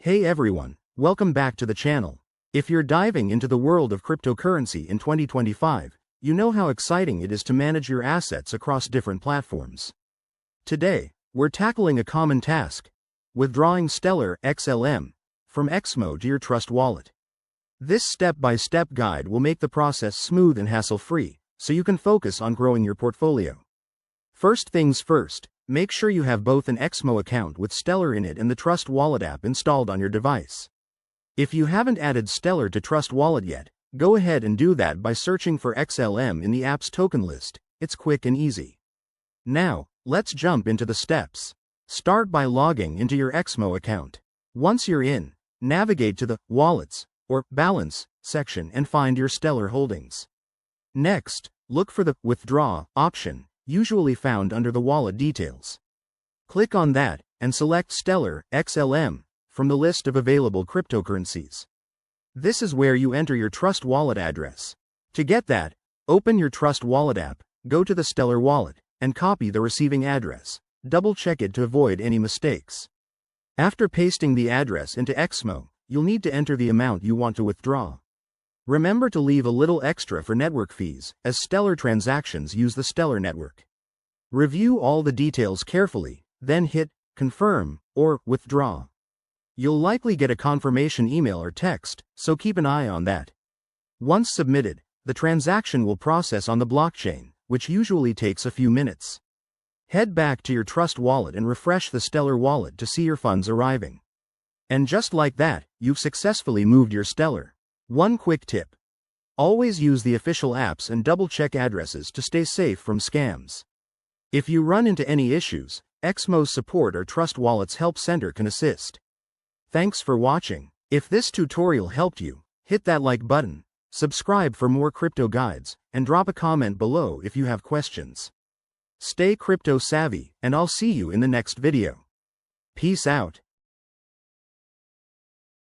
Hey everyone, welcome back to the channel. If you're diving into the world of cryptocurrency in 2025, you know how exciting it is to manage your assets across different platforms. Today, we're tackling a common task: withdrawing Stellar XLM from XMO to your Trust Wallet. This step-by-step guide will make the process smooth and hassle-free, so you can focus on growing your portfolio. First things first, make sure you have both an XMO account with Stellar in it and the Trust Wallet app installed on your device. If you haven't added Stellar to Trust Wallet yet, go ahead and do that by searching for XLM in the app's token list. It's quick and easy. Now, let's jump into the steps. Start by logging into your XMO account. Once you're in, navigate to the Wallets or Balance section and find your Stellar holdings. Next, look for the Withdraw option, usually found under the wallet details. Click on that and select Stellar XLM from the list of available cryptocurrencies. This is where you enter your Trust Wallet address. To get that, open your Trust Wallet app, go to the Stellar wallet, and copy the receiving address. Double-check it to avoid any mistakes. After pasting the address into XMO, you'll need to enter the amount you want to withdraw. Remember to leave a little extra for network fees, as Stellar transactions use the Stellar network. Review all the details carefully, then hit Confirm or Withdraw. You'll likely get a confirmation email or text, so keep an eye on that. Once submitted, the transaction will process on the blockchain, which usually takes a few minutes. Head back to your Trust Wallet and refresh the Stellar wallet to see your funds arriving. And just like that, you've successfully moved your Stellar. One quick tip: always use the official apps and double-check addresses to stay safe from scams. If you run into any issues, XMO's support or Trust Wallet's help center can assist. Thanks for watching. If this tutorial helped you, hit that like button, subscribe for more crypto guides, and drop a comment below if you have questions. Stay crypto savvy, and I'll see you in the next video. Peace out.